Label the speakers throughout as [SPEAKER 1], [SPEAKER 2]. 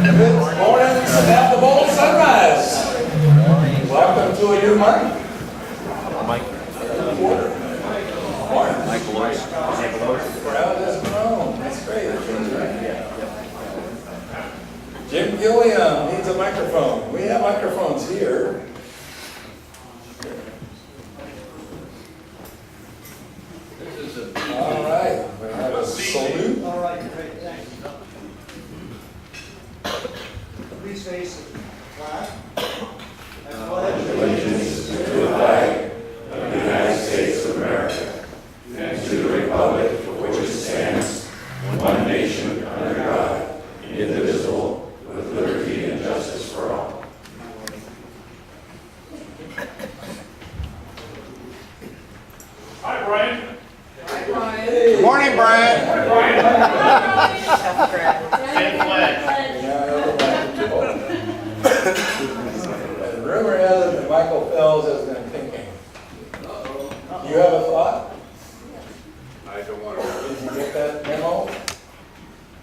[SPEAKER 1] Good morning, Samantha Bowl Sunrise. Welcome to a new month.
[SPEAKER 2] Mike. Michael Lewis.
[SPEAKER 1] Crowd has grown. That's great. Jim Gilliam needs a microphone. We have microphones here. All right. We have a salute.
[SPEAKER 3] All right, great, thanks. Please face the flag. And pledge allegiance
[SPEAKER 4] to the flag of the United States of America and to the republic for which it stands, one nation under God, indivisible, with liberty and justice for all.
[SPEAKER 5] Hi, Brian.
[SPEAKER 1] Good morning, Brian.
[SPEAKER 5] Hi, Brian. Same flag.
[SPEAKER 1] The rumor has it that Michael Phelps has been thinking. You have a thought?
[SPEAKER 5] I don't want to.
[SPEAKER 1] Did you get that memo?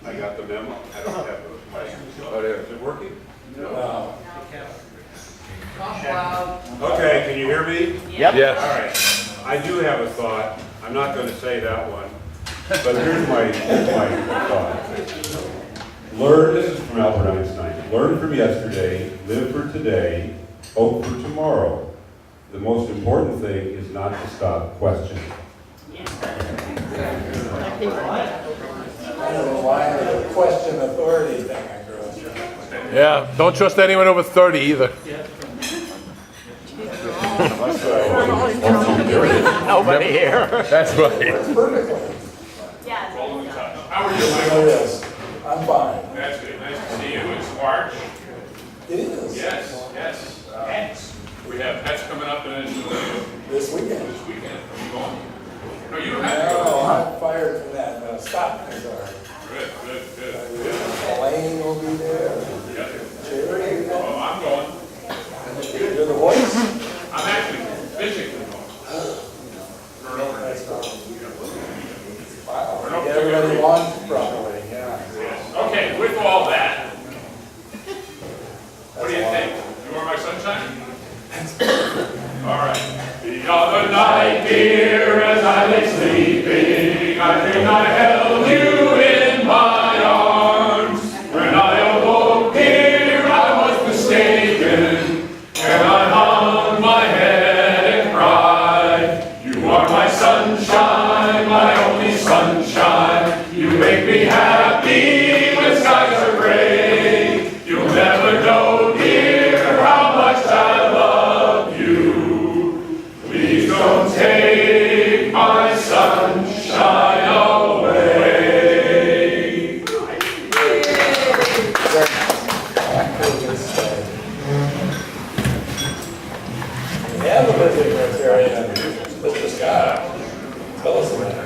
[SPEAKER 5] I got the memo. I don't have the mic. Oh, there. Is it working?
[SPEAKER 1] No.
[SPEAKER 5] Okay, can you hear me?
[SPEAKER 2] Yep. Yes.
[SPEAKER 5] All right. I do have a thought. I'm not going to say that one. But here's my thought. Learn, this is from Albert Einstein. Learn from yesterday, live for today, hope for tomorrow. The most important thing is not to stop questioning.
[SPEAKER 1] I don't know why the question authority thing I grew up with.
[SPEAKER 2] Yeah, don't trust anyone over 30 either. Nobody here. That's right.
[SPEAKER 1] Perfectly.
[SPEAKER 5] How are you,
[SPEAKER 1] There
[SPEAKER 5] Michael?
[SPEAKER 1] it is. I'm fine.
[SPEAKER 5] That's good. Nice to see you. It's March.
[SPEAKER 1] It is.
[SPEAKER 5] Yes. We have pets coming up in
[SPEAKER 1] This weekend.
[SPEAKER 5] this weekend. Are you going? No, you don't have to go.
[SPEAKER 1] No, I'm fired from that. Stop. Sorry.
[SPEAKER 5] Good.
[SPEAKER 1] Elaine will be there.
[SPEAKER 5] Yeah.
[SPEAKER 1] Jerry, you
[SPEAKER 5] Oh,
[SPEAKER 1] know.
[SPEAKER 5] I'm going.
[SPEAKER 1] You're the voice.
[SPEAKER 5] I'm actually fishing tomorrow. Turn over.
[SPEAKER 1] Wow. Get everybody launched properly. Yeah.
[SPEAKER 5] Yes. Okay, with all that, what do you think? You want my sunshine? All right. The other night, dear, as I lay sleeping, I dreamed I held you in my arms. When I awoke, dear, I was mistaken, and I hung my head and cried. You are my sunshine, my only sunshine. You make me happy when skies are gray. You'll never know, dear, how much I love you. Please don't take my sunshine away.
[SPEAKER 1] We have a visiting criteria. Mr. Scott, tell us about it.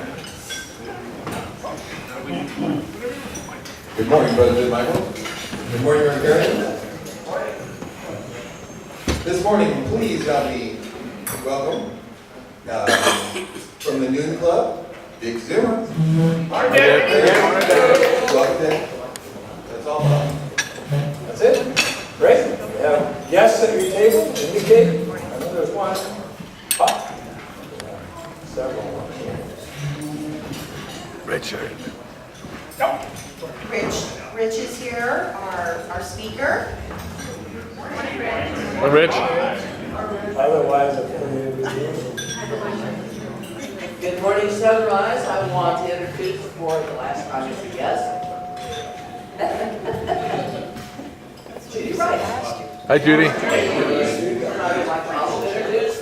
[SPEAKER 6] Good morning, President Michael. Good morning, Rotarian. This morning, please help me welcome from the Noon Club, Dick Zimmer. Welcome, Dick. That's all.
[SPEAKER 1] That's it? Great. We have guests at your table, indicate. I know there's one. Several.
[SPEAKER 2] Richard.
[SPEAKER 7] Rich is here, our speaker.
[SPEAKER 2] Rich?
[SPEAKER 1] Otherwise, it's going to be
[SPEAKER 8] Good morning, Sunrise. I want to introduce for the last time as a guest. Judy Rice.
[SPEAKER 2] Hi, Judy.
[SPEAKER 8] I'd like to also introduce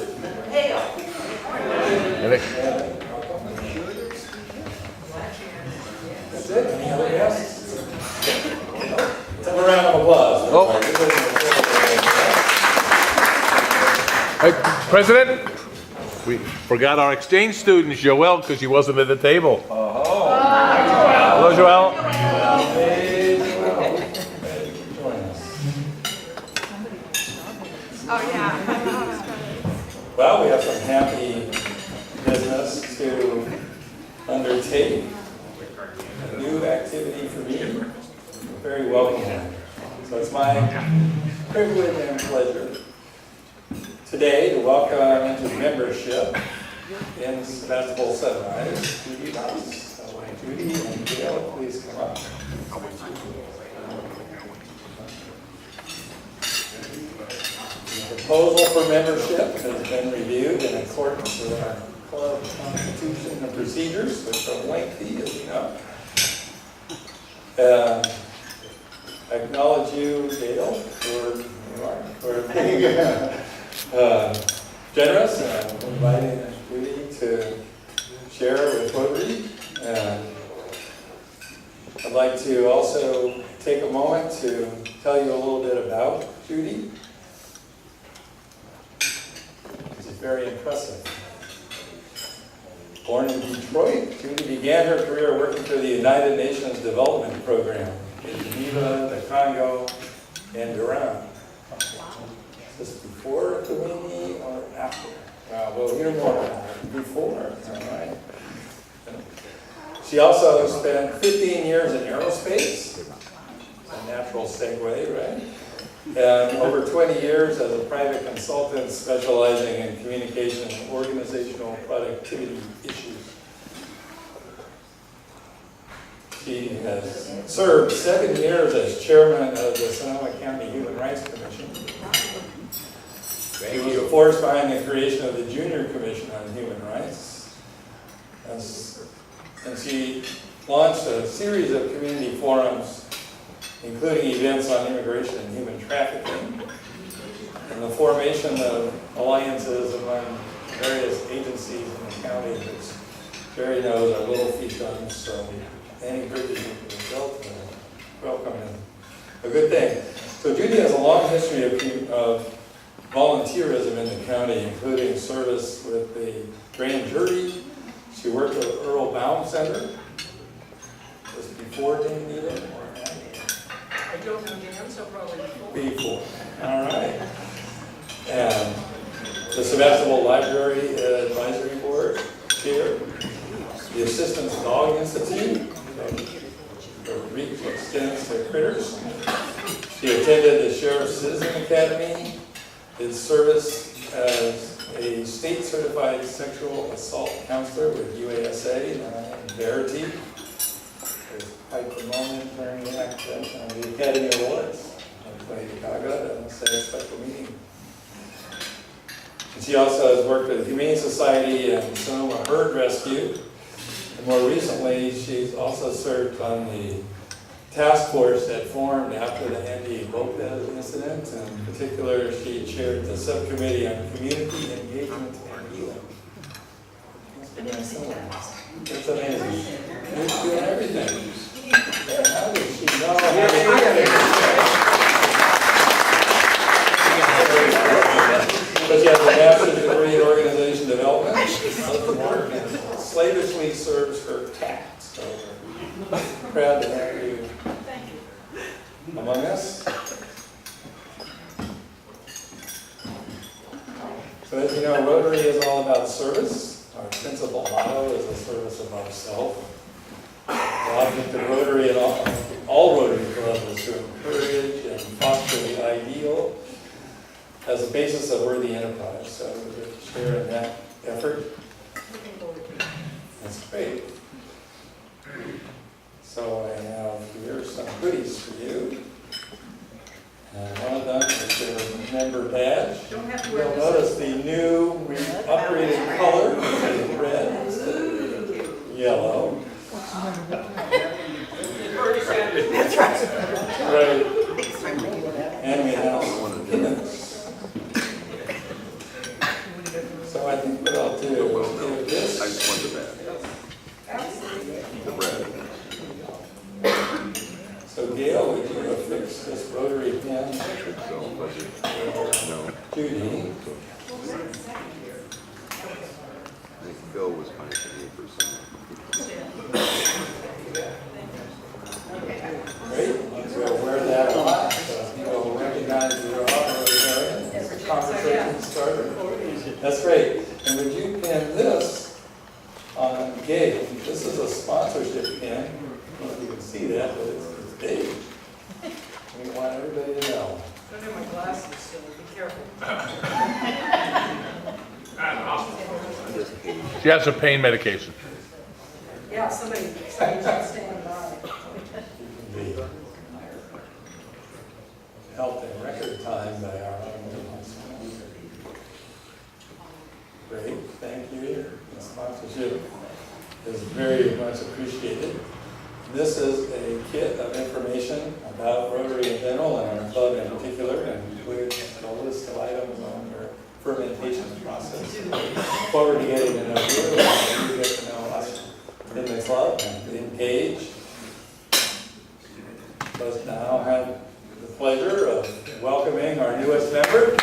[SPEAKER 8] Hale.
[SPEAKER 1] That's it. Any other guests? Let's have a round of applause.
[SPEAKER 2] Oh. Hey, President, we forgot our exchange student, Joelle, because she wasn't at the table. Hello, Joelle.
[SPEAKER 7] Oh, yeah.
[SPEAKER 1] Well, we have some happy business to undertake a new activity for me. Very welcome. So it's my privilege and pleasure today to welcome into membership in Sebastopol Sunrise, Judy Rice. So Judy and Gail, please come up. The proposal for membership has been reviewed in accordance with our club constitution and procedures, which are lengthy, as you know. I acknowledge you, Gail, for being generous and inviting Judy to share with Rotary. I'd like to also take a moment to tell you a little bit about Judy. She's very impressive. Born in Detroit, Judy began her career working for the United Nations Development Program in Geneva, the Congo, and Iran. Is this before Kuwaiti or after? We'll hear more before, all right. She also spent 15 years in aerospace, a natural segue, right? And over 20 years as a private consultant specializing in communication and organizational productivity issues. She has served 7 years as chairman of the Sonoma County Human Rights Commission. She was a force behind the creation of the Junior Commission on Human Rights. And she launched a series of community forums, including events on immigration and human trafficking, and the formation of alliances among various agencies in the county, which Jerry knows are little fiefdoms, so any bridges you can build, welcome and a good thing. So Judy has a long history of volunteerism in the county, including service with the grand jury. She worked at Earl Baum Center. Was it before Dan Needham or after?
[SPEAKER 8] I don't know Dan, so probably before.
[SPEAKER 1] Before. All right. And the Sebastopol Library Advisory Board chair, the Assistance Dog Institute, the reach extends to critters. She attended the Sheriff's Citizen Academy, did service as a state-certified sexual assault counselor with UASA and Verity. There's quite the moment during the academic of the Academy Awards at Lady Gaga and a special meeting. And she also has worked with the Humane Society and Sonoma Herd Rescue. And more recently, she's also served on the task force that formed after the Andy Lopez incident. In particular, she chaired the subcommittee on community engagement and healing. That's amazing. She's doing everything. How did she know? But she has a master's degree in organization development. And slavishly serves her cat. So we're proud to have you among us. So as you know, Rotary is all about service. Our principal motto is the service above self. The object of Rotary and all Rotary clubs is to encourage and foster the ideal as a basis of worthy enterprise. So we share in that effort. That's great. So I have here some goodies for you. And one of them is your member badge. You'll notice the new upgraded color is red instead of yellow.
[SPEAKER 7] That's right.
[SPEAKER 1] Right. And we have pins. So I think what I'll do is do this.
[SPEAKER 6] I just want the bad. The red.
[SPEAKER 1] So Gail, would you affix this rotary pin?
[SPEAKER 6] No.
[SPEAKER 1] Judy.
[SPEAKER 6] I think Phil was kind of thinking for some.
[SPEAKER 1] Great. We'll wear that a lot. So you'll recognize your honorary as a conversation starter. That's great. And would you pin this on Okay, this is a sponsorship pin. I don't know if you can see that, but it's big. We want everybody to know.
[SPEAKER 8] I don't have my glasses, so be careful.
[SPEAKER 2] She has her pain medication.
[SPEAKER 8] Yeah, somebody should stand by.
[SPEAKER 1] The helped in record time by our own. Great, thank you. The sponsorship is very much appreciated. This is a kit of information about Rotary in general and our club in particular, and includes a list of items on your fermentation process. Look forward to getting to know you, and you get to know us in the club and engage. Let's now have the pleasure of welcoming our newest member.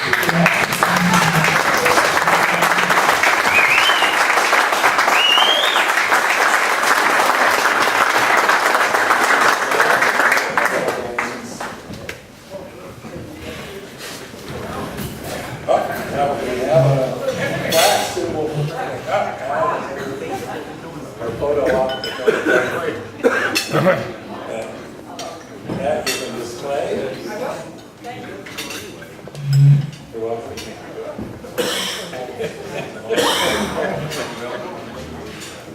[SPEAKER 1] That you can display. You're welcome.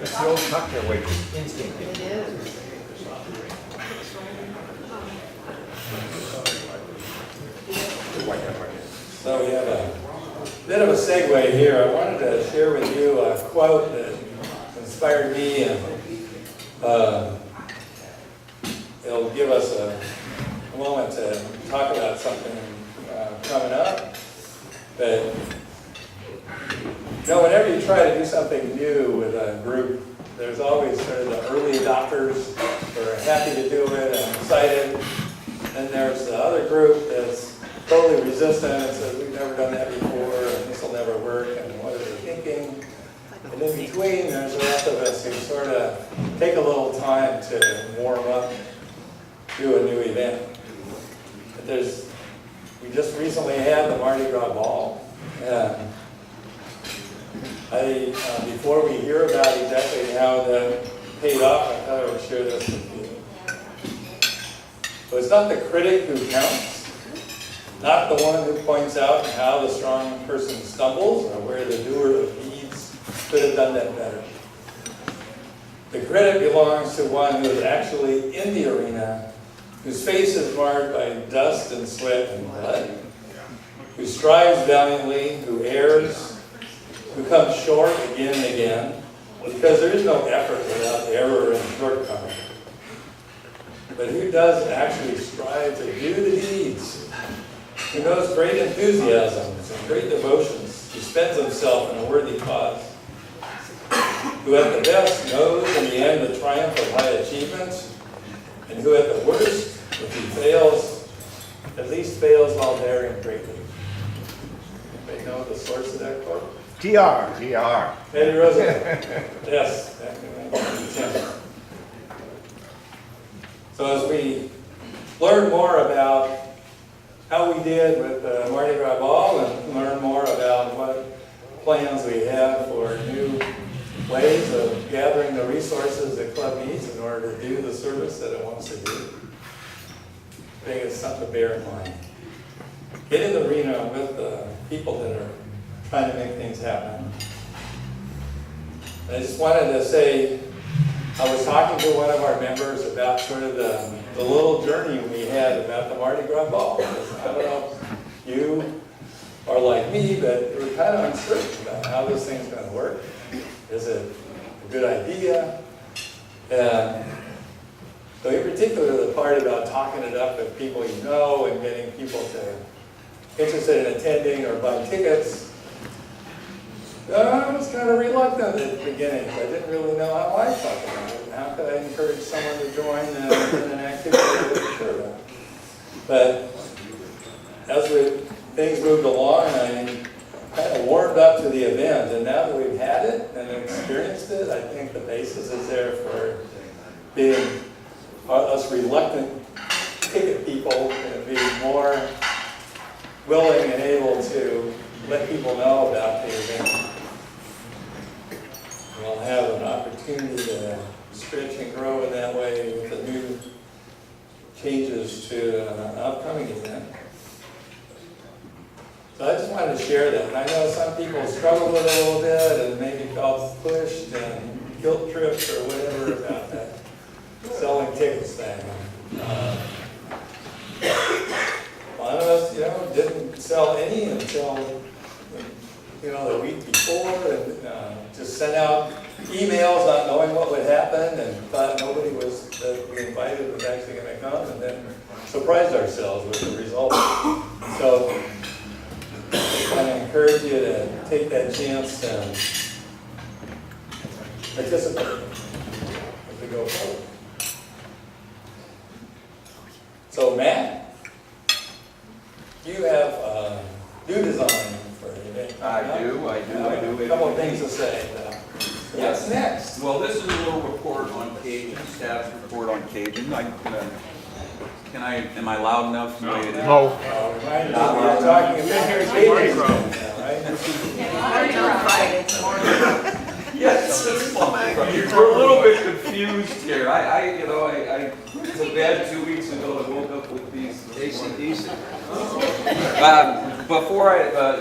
[SPEAKER 7] It's the old cocktail waitress instinct.
[SPEAKER 8] It is.
[SPEAKER 1] So we have a bit of a segue here. I wanted to share with you a quote that inspired me, and it'll give us a moment to talk about something coming up. But you know, whenever you try to do something new with a group, there's always sort of the early adopters who are happy to do it and excited. And there's the other group that's totally resistant and says, we've never done that before, and this will never work, and what are they thinking? And in between, there's the rest of us who sort of take a little time to warm up to a new event. But we just recently had the Mardi Gras Ball. And before we hear about exactly how that paid off, I thought I would share this with you. So it's not the critic who counts, not the one who points out how the strong person stumbles or where the doer of deeds could have done that better. The credit belongs to one who is actually in the arena, whose face is marred by dust and sweat and blood, who strives valiantly, who errs, who comes short again and again, because there is no effort without error and shortcoming. But who does actually strive to do the deeds, who knows great enthusiasms and great devotions, who spends himself in a worthy cause, who at the best knows in the end the triumph of high achievements, and who at the worst, if he fails, at least fails while daring greatly. Anybody know the source of that quote?
[SPEAKER 7] TR.
[SPEAKER 1] Teddy Roosevelt. Yes. Back in 1910. So as we learn more about how we did with the Mardi Gras Ball and learn more about what plans we have for new ways of gathering the resources the club needs in order to do the service that it wants to do, I think it's something to bear in mind. Get in the arena with the people that are trying to make things happen. I just wanted to say, I was talking to one of our members about sort of the little journey we had about the Mardi Gras Ball. I don't know if you are like me, but we're kind of uncertain about how this thing's going to work. Is it a good idea? So in particular, the part about talking it up with people you know and getting people interested in attending or buying tickets, I was kind of reluctant at the beginning. I didn't really know how I felt about it. How could I encourage someone to join in an activity I wasn't sure about? But as things moved along, I kind of warmed up to the event. And now that we've had it and experienced it, I think the basis is there for being us reluctant ticket people and being more willing and able to let people know about the event. We'll have an opportunity opportunity to stretch and grow in that way with the new changes to an upcoming event. So I just wanted to share that. And I know some people struggle with it a little bit and maybe felt pushed and guilt tripped or whatever about that selling tickets thing. One of us, didn't sell any until, the week before, and just sent out emails not knowing what would happen, and thought nobody that we invited was actually going to come, and then surprised ourselves with the result. So I encourage you to take that chance and participate as we go forward. So Matt, you have new design for the event.
[SPEAKER 9] I do.
[SPEAKER 1] A couple of things to say. What's next?
[SPEAKER 9] Well, this is a little report on Cajun, status report on Cajun. Am I loud enough?
[SPEAKER 2] No.
[SPEAKER 1] Remind you, we're talking about Cajun now, right?
[SPEAKER 9] Yes, it's fine. We're a little bit confused here. I took bed 2 weeks ago and woke up with these AC/DC. Before I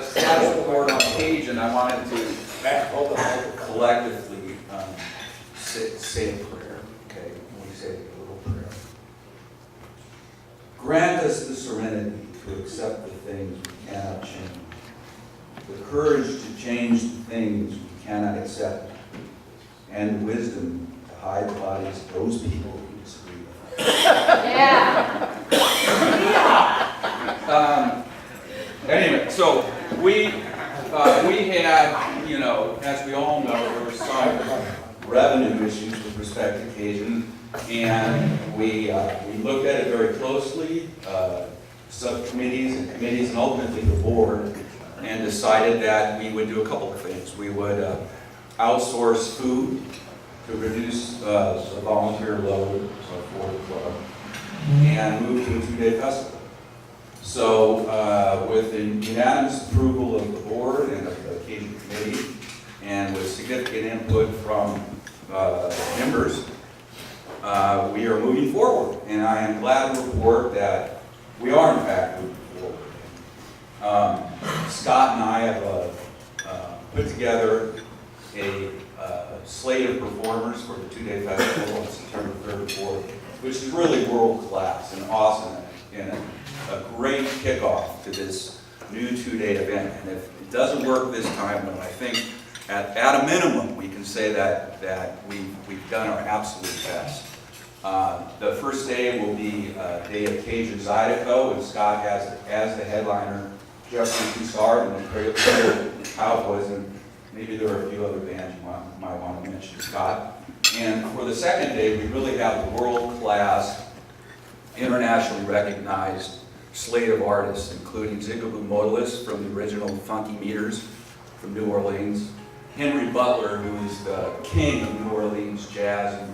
[SPEAKER 9] status report on Cajun, I wanted to collectively say a prayer. Okay, we say a little prayer. Grant us the serenity to accept the things we cannot change, the courage to change the things we cannot accept, and the wisdom to hide the bodies of those people who disagree with us. Anyway, so we had, as we all know, there were some revenue issues with respect to Cajun, and we looked at it very closely, subcommittees and committees, and ultimately the board, and decided that we would do a couple of things. We would outsource food to reduce the volunteer load for the club, and move to a 2-day festival. So with the unanimous approval of the board and of the Cajun committee, and with significant input from members, we are moving forward. And I am glad to report that we are in fact moving forward. Scott and I have put together a slate of performers for the 2-day festival on September 3rd and 4th, which is really world class and awesome, and a great kickoff to this new 2-day event. And if it doesn't work this time, then I think at a minimum we can say that we've done our absolute best. The first day will be a day of Cajun Zydeco, and Scott has as the headliner Jeffrey Coussard and the Cradle Cowboys, and maybe there are a few other bands you might want to mention, Scott. And for the second day, we really have a world-class, internationally recognized slate of artists, including Zigaboo Modalist from the original Funky Meters from New Orleans, Henry Butler, who is the king of New Orleans jazz and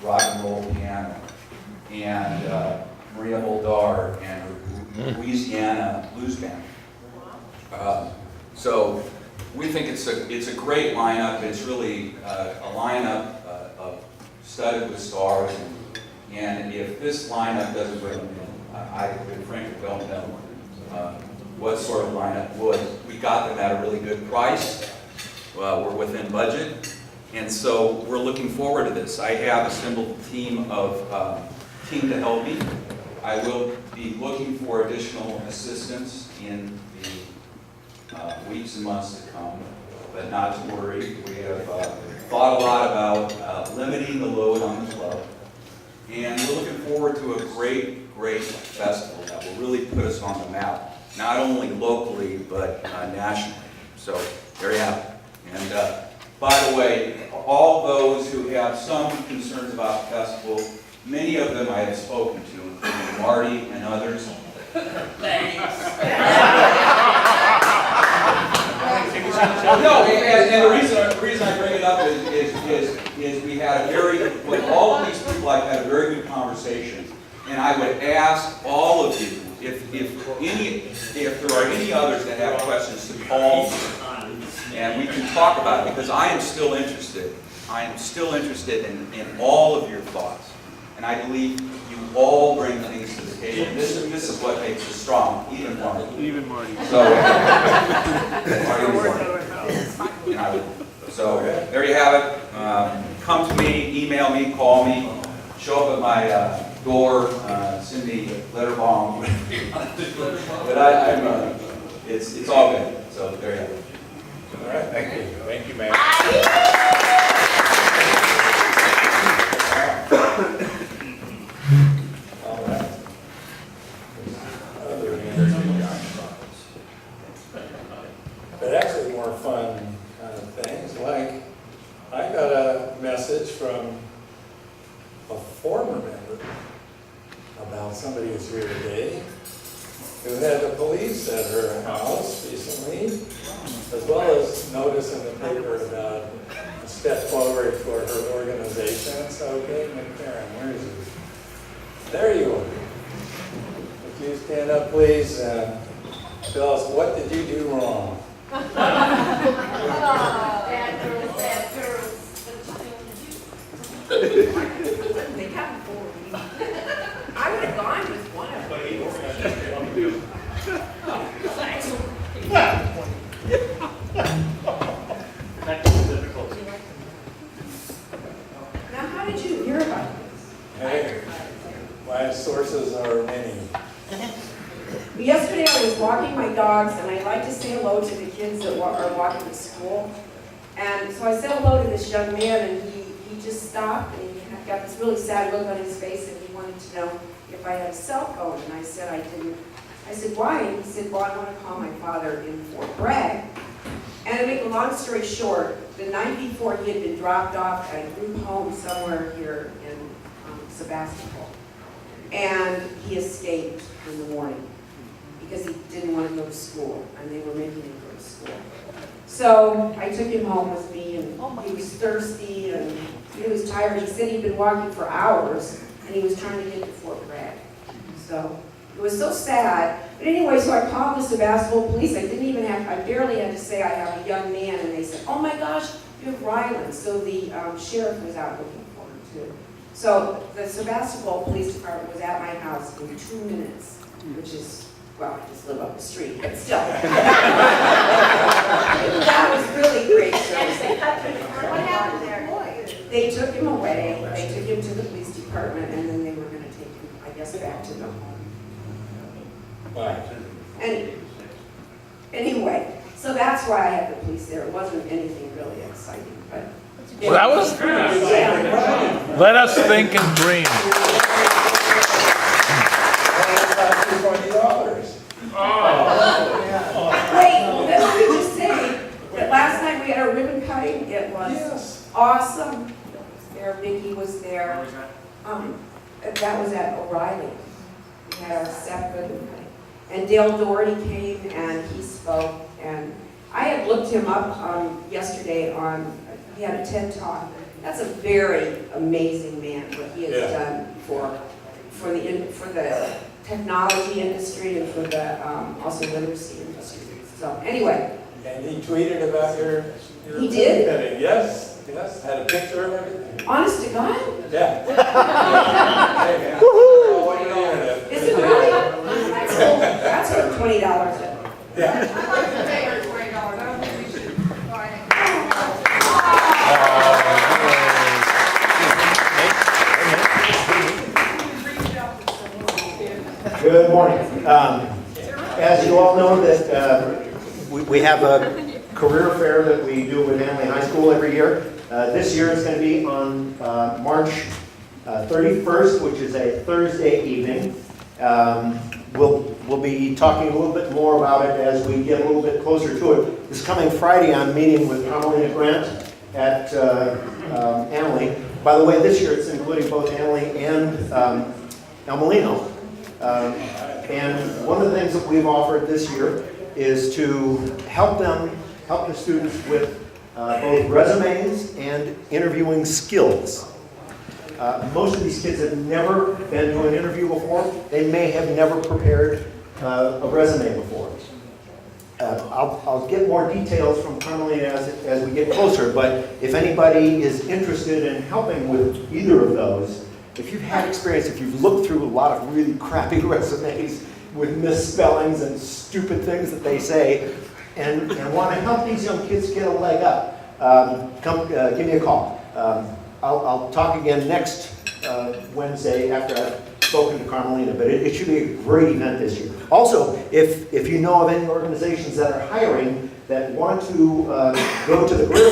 [SPEAKER 9] rock and roll piano, and Maria Moldar and her Louisiana blues band. So we think it's a great lineup. It's really a lineup studded with stars, and if this lineup doesn't bring them in, I frankly don't know what sort of lineup would. We got them at a really good price. We're within budget, and so we're looking forward to this. I have assembled a team to help me. I will be looking for additional assistance in the weeks and months to come, but not to worry. We have thought a lot about limiting the load on the club, and we're looking forward to a great festival that will really put us on the map, not only locally, but nationally. So there you have it. And by the way, all those who have some concerns about the festival, many of them I have spoken to, including Marty and others. No, and the reason I bring it up is we had with all of these people I've had a very good conversation, and I would ask all of you if there are any others that have questions to call me, and we can talk about it, because I am still interested I am still interested in all of your thoughts. And I believe you all bring things to the table. This is what makes us strong, even Marty.
[SPEAKER 2] Even Marty.
[SPEAKER 9] So, Marty was and I would, so there you have it. Come to me, email me, call me, show up at my door, send me a letter bomb. But it's all good. So there you have it.
[SPEAKER 2] All right, thank you. Thank you, man.
[SPEAKER 1] All right. Other but actually more fun kind of things, like I got a message from a former member about somebody who's here today who had the police at her house recently, as well as notice in the paper about a step forward for her organization. So, Dave McFerrin, where is he? There you are. Would you stand up, please, and tell us, what did you do wrong?
[SPEAKER 10] Bad girls. They come for me. I would have gone with one of them. Now, how did you hear about this?
[SPEAKER 1] Hey, my sources are many.
[SPEAKER 10] Yesterday I was walking my dogs, and I like to say hello to the kids that are walking to school. And so I said hello to this young man, and he just stopped, and he got this really sad look on his face, and he wanted to know if I had a cell phone. And I said I didn't. I said, why? And he said, well, I want to call my father in Fort Bragg. And to make a long story short, the night before he had been dropped off at a group home somewhere here in Sebastopol. And he escaped in the morning because he didn't want to go to school, and they were making him go to school. So I took him home with me, and he was thirsty, and he was tired. He said he'd been walking for hours, and he was trying to get to Fort Bragg. So it was so sad. But anyway, so I called the Sebastopol police. I barely had to say I have a young man, and they said, oh my gosh, you have Ryland. So the sheriff was out looking for him too. So the Sebastopol Police Department was at my house in 2 minutes, which is, well, I just live up the street, but still. That was really great. What happened there? They took him away, they took him to the police department, and then they were going to take him, I guess, back to the home.
[SPEAKER 1] Wow.
[SPEAKER 10] Anyway, so that's why I had the police there. It wasn't anything really exciting, but.
[SPEAKER 2] Well, that was. Let us think and dream.
[SPEAKER 10] Wait, let me just say that last night we had a ribbon cutting. It was awesome. Mayor Vicky was there. That was at O'Reilly. We had our staff ribbon cutting. And Dale Doherty came and he spoke. And I had looked him up yesterday he had a TED Talk. That's a very amazing man, what he has done for the technology industry and for the also literacy industry. So anyway.
[SPEAKER 1] And he tweeted about your
[SPEAKER 10] He did?
[SPEAKER 1] cutting. Yes, had a picture of everything.
[SPEAKER 10] Honest to God?
[SPEAKER 1] Yeah.
[SPEAKER 10] Is it really? That's worth $20.
[SPEAKER 1] Yeah.
[SPEAKER 10] I'd like to pay her $20. I don't think we should buy it.
[SPEAKER 3] Good morning. As you all know, that we have a career fair that we do with Manly High School every year. This year it's going to be on March 31st, which is a Thursday evening. We'll be talking a little bit more about it as we get a little bit closer to it. This coming Friday, I'm meeting with Carmelina Grant at Annalee. By the way, this year it's including both Annalee and El Molino. And one of the things that we've offered this year is to help the students with both resumes and interviewing skills. Most of these kids have never been to an interview before. They may have never prepared a resume before. I'll get more details from Carmelina as we get closer, but if anybody is interested in helping with either of those, if you've had experience, if you've looked through a lot of really crappy resumes with misspellings and stupid things that they say, and want to help these young kids get a leg up, come give me a call. I'll talk again next Wednesday after I've spoken to Carmelina, but it should be a great event this year. Also, if you know of any organizations that are hiring that want to go to the career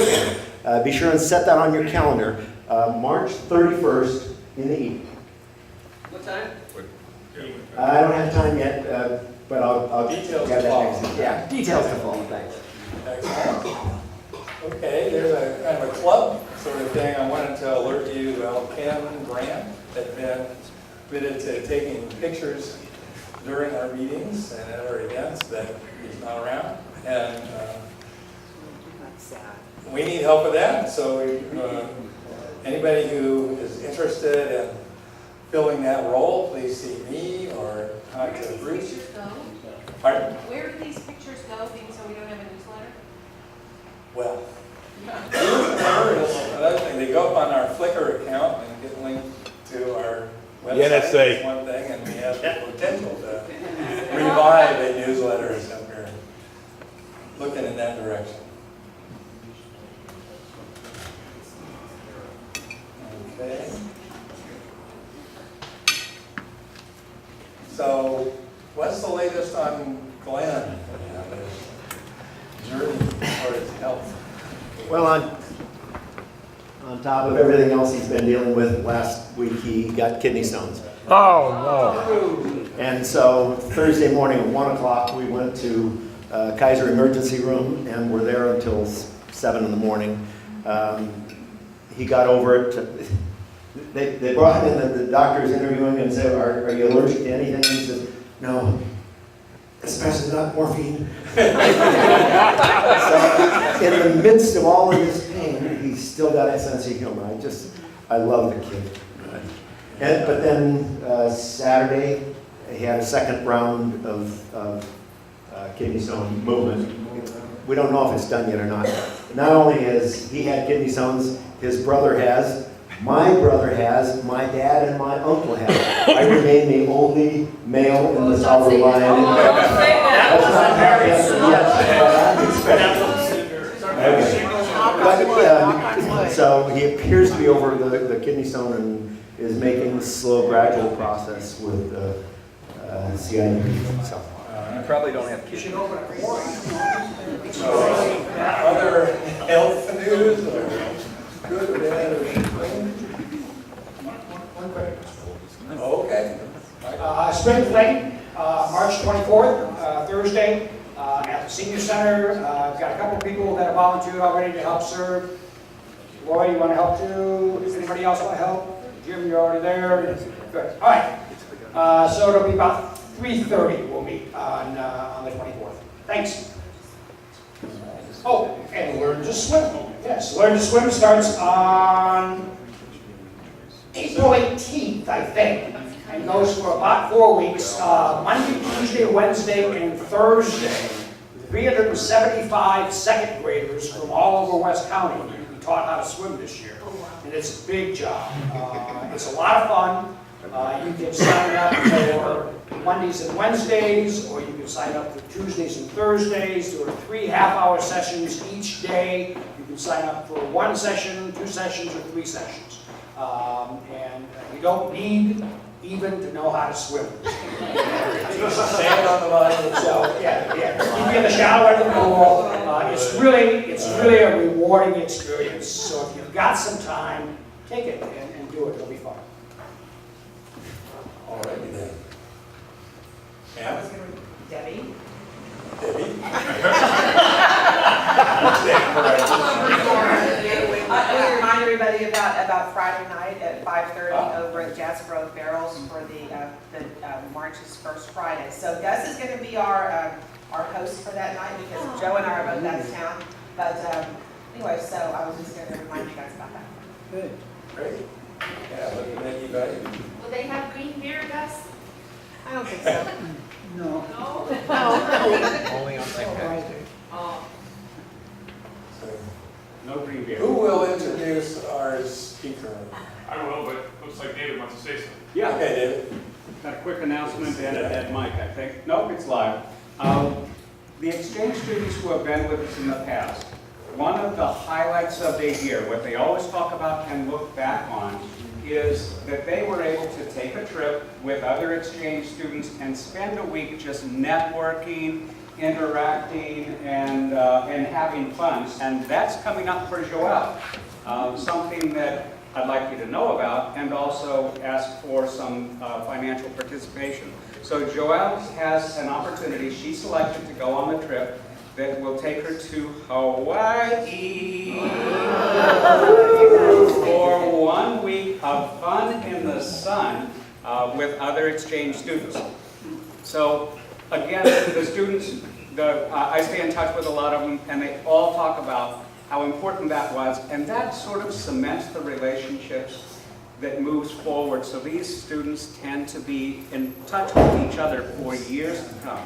[SPEAKER 3] fair, be sure and set that on your calendar, March 31st in the evening.
[SPEAKER 8] What time?
[SPEAKER 3] I don't have time yet, but I'll
[SPEAKER 1] Details
[SPEAKER 3] get
[SPEAKER 1] to
[SPEAKER 3] that
[SPEAKER 1] follow.
[SPEAKER 3] next week. Yeah, details to follow, thanks.
[SPEAKER 1] Excellent. Okay, there's a kind of a club sort of thing. I wanted to alert you about Ken Grant had been committed to taking pictures during our meetings and at our events that he's not around. And we need help with that. So anybody who is interested in filling that role, please see me or talk to Bruce. Pardon?
[SPEAKER 11] Where do these pictures go, being so we don't have a newsletter?
[SPEAKER 1] Well, another thing, they go up on our Flickr account and get linked to our website.
[SPEAKER 2] The NSA.
[SPEAKER 1] That's one thing, and we have the potential to revive a newsletter, so we're looking in that direction. Okay. So, what's the latest on Glenn? Journey towards health.
[SPEAKER 3] Well, on top of everything else he's been dealing with, last week he got kidney stones.
[SPEAKER 2] Oh,
[SPEAKER 3] And so Thursday morning at 1 o'clock, we went to Kaiser Emergency Room and were there until 7 in the morning. He got over it. They brought him in, the doctor's interviewing him and said, are you allergic to anything? And he says, no, especially not morphine. So in the midst of all of his pain, he's still got a sense of humor. I love the kid. But then Saturday, he had a second round of kidney stone movement. We don't know if it's done yet or not. Not only has he had kidney stones, his brother has, my brother has, my dad and my uncle have. I remain the only male in the Sauber line. That's not happening yet. But, so he appears to be over the kidney stone and is making a slow, gradual process with CID. So.
[SPEAKER 7] You probably don't have kids.
[SPEAKER 1] Other health news or good or bad or anything? Okay.
[SPEAKER 12] Spring Fling, March 24th, Thursday, at the Senior Center. I've got a couple of people that have volunteered already to help serve. Roy, you want to help too? Does anybody else want to help? Jim, you're already there. Good. All right. So it'll be about 3:30 we'll meet on the 24th. Thanks. Oh, and Learn to Swim. Yes, Learn to Swim starts on April 18th, I think, and goes for about 4 weeks, Monday, Tuesday, Wednesday, and Thursday. 375 second graders from all over West County will be taught how to swim this year. And it's a big job. It's a lot of fun. You can sign up for Mondays and Wednesdays, or you can sign up for Tuesdays and Thursdays. There are 3 half-hour sessions each day. You can sign up for 1 session, 2 sessions, or 3 sessions. And you don't need even to know how to swim.
[SPEAKER 1] Sand on the line.
[SPEAKER 12] So, yeah. You be in the shower at the pool. It's really a rewarding experience. So if you've got some time, take it and do it. It'll be fun.
[SPEAKER 1] All righty then. Yeah?
[SPEAKER 11] Debbie?
[SPEAKER 1] Debbie?
[SPEAKER 11] I want to remind everybody about Friday night at 5:30 over at Jasper Grove Barrels for the March's first Friday. So Gus is going to be our host for that night because Joe and I are both out of town. But anyway, so I was just going to remind you guys about that.
[SPEAKER 1] Good. Great. Yeah, looking at you guys.
[SPEAKER 11] Will they have green beer, Gus? I don't think so.
[SPEAKER 12] No.
[SPEAKER 11] No?
[SPEAKER 7] Only on St. Patty's.
[SPEAKER 1] speaker.
[SPEAKER 5] I will, but looks like David wants to say something.
[SPEAKER 13] Yeah,
[SPEAKER 1] Okay, David.
[SPEAKER 13] got a quick announcement and a dead mic, I think. Nope, it's live. The exchange students who have been with us in the past, one of the highlights of their year, what they always talk about and look back on, is that they were able to take a trip with other exchange students and spend a week just networking, interacting, and having fun. And that's coming up for Joelle. Something that I'd like you to know about, and also ask for some financial participation. So Joelle has an opportunity. She selected to go on the trip that will take her to Hawaii for 1 week of fun in the sun with other exchange students. So again, the students, I stay in touch with a lot of them, and they all talk about how important that was, and that sort of cements the relationships that moves forward. So these students tend to be in touch with each other for years to come.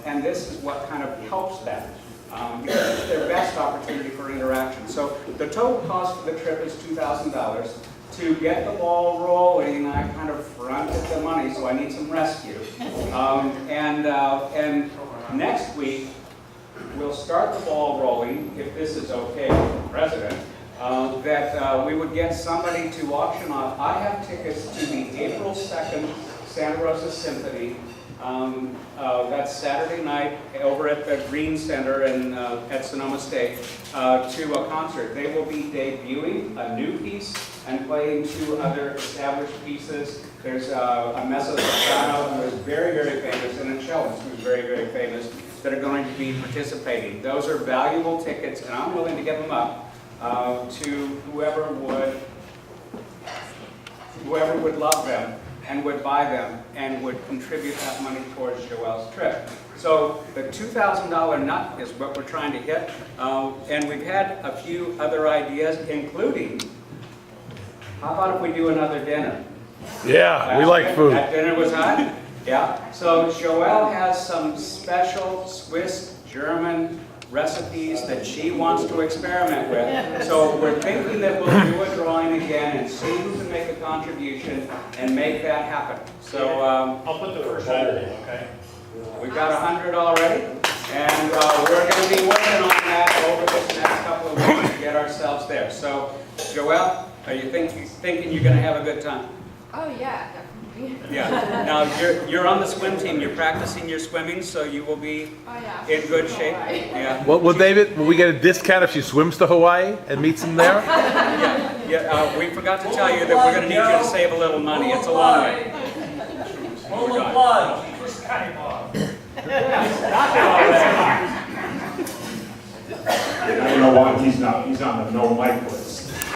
[SPEAKER 13] And this is what kind of helps that. Because it's their best opportunity for interaction. So the total cost of the trip is $2,000. To get the ball rolling, I kind of fronted the money, so I need some rescue. And next week, we'll start the ball rolling, if this is okay with the president, that we would get somebody to auction off. I have tickets to the April 2nd Santa Rosa Symphony. That's Saturday night over at the Green Center at Sonoma State to a concert. They will be debuting a new piece and playing 2 other established pieces. There's a mezzo soprano who is very, very famous, and a cellist who's very, very famous, that are going to be participating. Those are valuable tickets, and I'm willing to give them up to whoever would love them and would buy them and would contribute that money towards Joelle's trip. So the $2,000 nut is what we're trying to hit, and we've had a few other ideas, including, how about if we do another dinner?
[SPEAKER 2] Yeah, we like food.
[SPEAKER 13] That dinner was hot? Yeah. So Joelle has some special Swiss German recipes that she wants to experiment with. So we're thinking that we'll do a drawing again and see who can make a contribution and make that happen. So
[SPEAKER 12] I'll put the first Saturday, okay?
[SPEAKER 13] we've got 100 already, and we're going to be working on that over this next couple of weeks to get ourselves there. So Joelle, are you thinking you're going to have a good time?
[SPEAKER 10] Oh, yeah, definitely.
[SPEAKER 13] Yeah. Now you're on the swim team. You're practicing your swimming, so you will be in good shape. Yeah.
[SPEAKER 2] Well, David, will we get a discount if she swims to Hawaii and meets him there?
[SPEAKER 13] Yeah. We forgot to tell you that we're going to need you to save a little money. It's a long way.
[SPEAKER 12] Pull the plug. Just cut him off.
[SPEAKER 5] I don't know why he's on the no mic list.